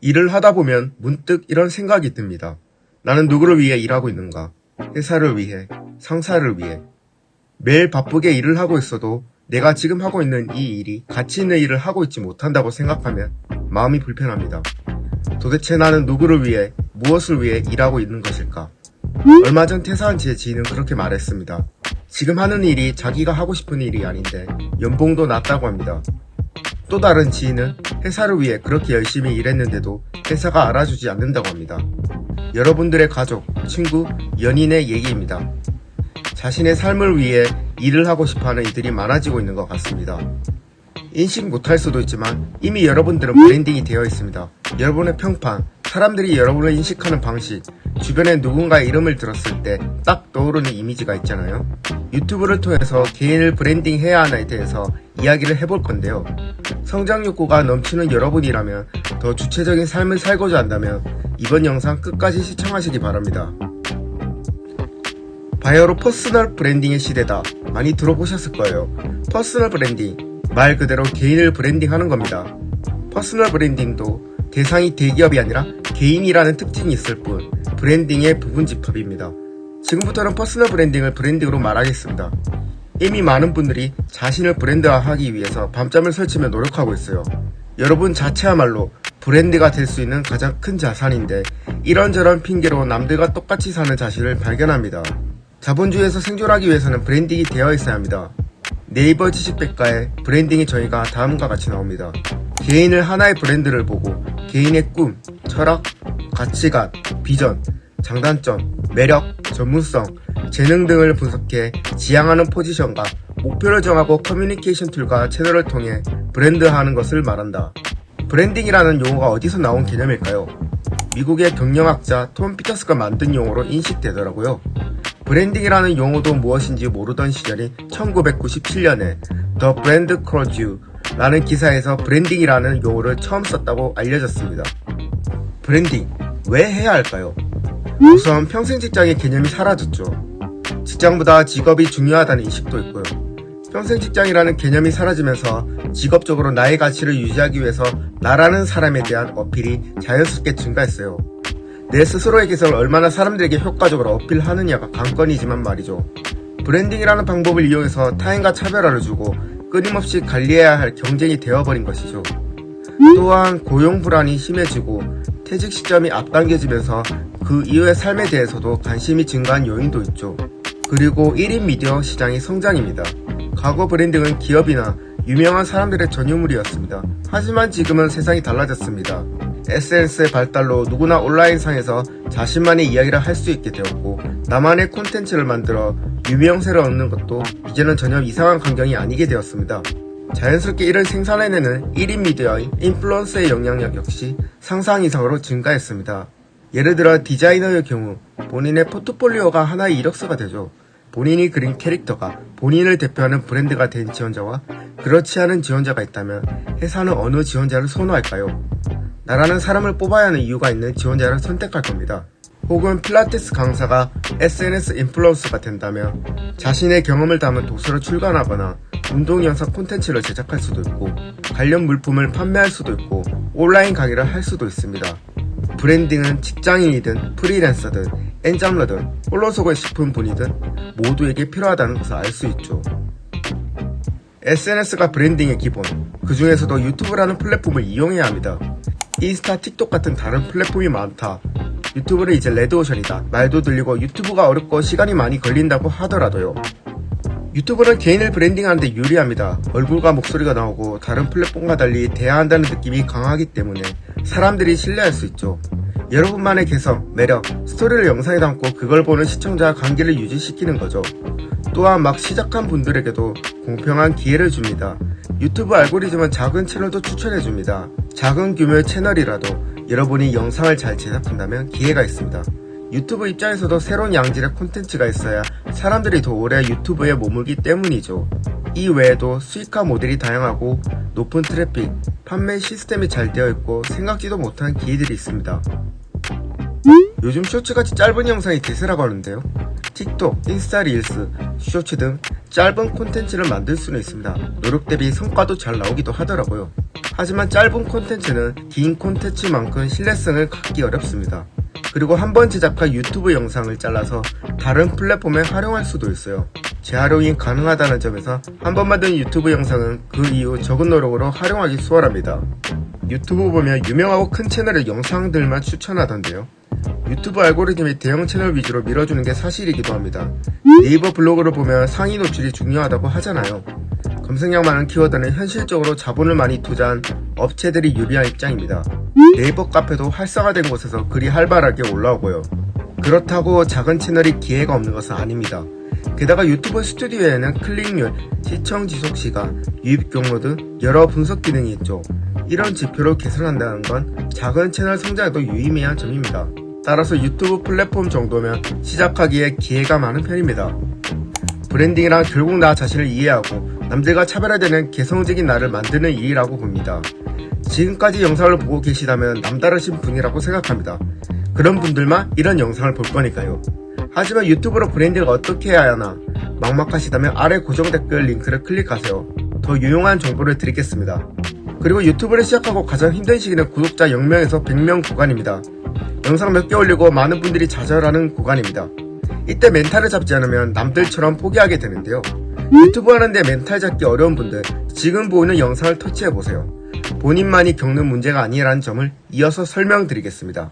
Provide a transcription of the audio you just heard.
일을 하다 보면 문득 이런 생각이 듭니다. 나는 누구를 위해 일하고 있는가? 회사를 위해, 상사를 위해. 매일 바쁘게 일을 하고 있어도 내가 지금 하고 있는 이 일이 가치 있는 일을 하고 있지 못한다고 생각하면 마음이 불편합니다. 도대체 나는 누구를 위해, 무엇을 위해 일하고 있는 것일까? 얼마 전 퇴사한 제 지인은 그렇게 말했습니다. 지금 하는 일이 자기가 하고 싶은 일이 아닌데 연봉도 낮다고 합니다. 또 다른 지인은 회사를 위해 그렇게 열심히 일했는데도 회사가 알아주지 않는다고 합니다. 여러분들의 가족, 친구, 연인의 얘기입니다. 자신의 삶을 위해 일을 하고 싶어하는 이들이 많아지고 있는 것 같습니다. 인식 못할 수도 있지만 이미 여러분들은 브랜딩이 되어 있습니다. 여러분의 평판, 사람들이 여러분을 인식하는 방식, 주변에 누군가의 이름을 들었을 때 딱 떠오르는 이미지가 있잖아요. 유튜브를 통해서 개인을 브랜딩 해야 하나에 대해서 이야기를 해볼 건데요. 성장 욕구가 넘치는 여러분이라면 더 주체적인 삶을 살고자 한다면 이번 영상 끝까지 시청하시기 바랍니다. 바야흐로 퍼스널 브랜딩의 시대다. 많이 들어보셨을 거예요. 퍼스널 브랜딩, 말 그대로 개인을 브랜딩하는 겁니다. 퍼스널 브랜딩도 대상이 대기업이 아니라 개인이라는 특징이 있을 뿐 브랜딩의 부분집합입니다. 지금부터는 퍼스널 브랜딩을 브랜딩으로 말하겠습니다. 이미 많은 분들이 자신을 브랜드화하기 위해서 밤잠을 설치며 노력하고 있어요. 여러분 자체야말로 브랜드가 될 수 있는 가장 큰 자산인데 이런저런 핑계로 남들과 똑같이 사는 자신을 발견합니다. 자본주의에서 생존하기 위해서는 브랜딩이 되어 있어야 합니다. 네이버 지식백과에 브랜딩의 정의가 다음과 같이 나옵니다. 개인을 하나의 브랜드를 보고 개인의 꿈, 철학, 가치관, 비전, 장단점, 매력, 전문성, 재능 등을 분석해 지향하는 포지션과 목표를 정하고 커뮤니케이션 툴과 채널을 통해 브랜드화하는 것을 말한다. 브랜딩이라는 용어가 어디서 나온 개념일까요? 미국의 경영학자 톰 피터스가 만든 용어로 인식되더라고요. 브랜딩이라는 용어도 무엇인지 모르던 시절인 1997년에 The Brand Calls You 라는 기사에서 브랜딩이라는 용어를 처음 썼다고 알려졌습니다. 브랜딩, 왜 해야 할까요? 우선 평생 직장의 개념이 사라졌죠. 직장보다 직업이 중요하다는 인식도 있고요. 평생 직장이라는 개념이 사라지면서 직업적으로 나의 가치를 유지하기 위해서 나라는 사람에 대한 어필이 자연스럽게 증가했어요. 내 스스로에게서 얼마나 사람들에게 효과적으로 어필하느냐가 관건이지만 말이죠. 브랜딩이라는 방법을 이용해서 타인과 차별화를 주고 끊임없이 관리해야 할 경쟁이 되어버린 것이죠. 또한 고용 불안이 심해지고 퇴직 시점이 앞당겨지면서 그 이후의 삶에 대해서도 관심이 증가한 요인도 있죠. 그리고 1인 미디어 시장의 성장입니다. 과거 브랜딩은 기업이나 유명한 사람들의 전유물이었습니다. 하지만 지금은 세상이 달라졌습니다. SNS의 발달로 누구나 온라인상에서 자신만의 이야기를 할 수 있게 되었고 나만의 콘텐츠를 만들어 유명세를 얻는 것도 이제는 전혀 이상한 광경이 아니게 되었습니다. 자연스럽게 이를 생산해내는 1인 미디어인 인플루언서의 영향력 역시 상상 이상으로 증가했습니다. 예를 들어 디자이너의 경우 본인의 포트폴리오가 하나의 이력서가 되죠. 본인이 그린 캐릭터가 본인을 대표하는 브랜드가 된 지원자와 그렇지 않은 지원자가 있다면 회사는 어느 지원자를 선호할까요? 나라는 사람을 뽑아야 하는 이유가 있는 지원자를 선택할 겁니다. 혹은 필라테스 강사가 SNS 인플루언서가 된다면 자신의 경험을 담은 도서를 출간하거나 운동 영상 콘텐츠를 제작할 수도 있고 관련 물품을 판매할 수도 있고 온라인 강의를 할 수도 있습니다. 브랜딩은 직장인이든 프리랜서든 엔잡러든 홀로 속을 싶은 분이든 모두에게 필요하다는 것을 알 수 있죠. SNS가 브랜딩의 기본, 그 중에서도 유튜브라는 플랫폼을 이용해야 합니다. 인스타, 틱톡 같은 다른 플랫폼이 많다. 유튜브는 이제 레드오션이다. 말도 들리고 유튜브가 어렵고 시간이 많이 걸린다고 하더라도요. 유튜브는 개인을 브랜딩하는데 유리합니다. 얼굴과 목소리가 나오고 다른 플랫폼과 달리 대화한다는 느낌이 강하기 때문에 사람들이 신뢰할 수 있죠. 여러분만의 개성, 매력, 스토리를 영상에 담고 그걸 보는 시청자와 관계를 유지시키는 거죠. 또한 막 시작한 분들에게도 공평한 기회를 줍니다. 유튜브 알고리즘은 작은 채널도 추천해줍니다. 작은 규모의 채널이라도 여러분이 영상을 잘 제작한다면 기회가 있습니다. 유튜브 입장에서도 새로운 양질의 콘텐츠가 있어야 사람들이 더 오래 유튜브에 머물기 때문이죠. 이 외에도 수익화 모델이 다양하고 높은 트래픽, 판매 시스템이 잘 되어 있고 생각지도 못한 기회들이 있습니다. 요즘 쇼츠같이 짧은 영상이 대세라고 하는데요. 틱톡, 인스타 릴스, 쇼츠 등 짧은 콘텐츠를 만들 수는 있습니다. 노력 대비 성과도 잘 나오기도 하더라고요. 하지만 짧은 콘텐츠는 긴 콘텐츠만큼 신뢰성을 갖기 어렵습니다. 그리고 한번 제작한 유튜브 영상을 잘라서 다른 플랫폼에 활용할 수도 있어요. 재활용이 가능하다는 점에서 한번 만든 유튜브 영상은 그 이후 적은 노력으로 활용하기 수월합니다. 유튜브 보면 유명하고 큰 채널의 영상들만 추천하던데요. 유튜브 알고리즘이 대형 채널 위주로 밀어주는 게 사실이기도 합니다. 네이버 블로그를 보면 상위 노출이 중요하다고 하잖아요. 검색량 많은 키워드는 현실적으로 자본을 많이 투자한 업체들이 유리한 입장입니다. 네이버 카페도 활성화된 곳에서 글이 활발하게 올라오고요. 그렇다고 작은 채널이 기회가 없는 것은 아닙니다. 게다가 유튜브 스튜디오에는 클릭률, 시청 지속 시간, 유입 경로 등 여러 분석 기능이 있죠. 이런 지표를 개선한다는 건 작은 채널 성장에도 유의미한 점입니다. 따라서 유튜브 플랫폼 정도면 시작하기에 기회가 많은 편입니다. 브랜딩이란 결국 나 자신을 이해하고 남들과 차별화되는 개성적인 나를 만드는 일이라고 봅니다. 지금까지 영상을 보고 계시다면 남다르신 분이라고 생각합니다. 그런 분들만 이런 영상을 볼 거니까요. 하지만 유튜브로 브랜딩을 어떻게 해야 하나 막막하시다면 아래 고정 댓글 링크를 클릭하세요. 더 유용한 정보를 드리겠습니다. 그리고 유튜브를 시작하고 가장 힘든 시기는 구독자 0명에서 100명 구간입니다. 영상 몇 개 올리고 많은 분들이 좌절하는 구간입니다. 이때 멘탈을 잡지 않으면 남들처럼 포기하게 되는데요. 유튜브 하는데 멘탈 잡기 어려운 분들 지금 보이는 영상을 터치해보세요. 본인만이 겪는 문제가 아니라는 점을 이어서 설명드리겠습니다.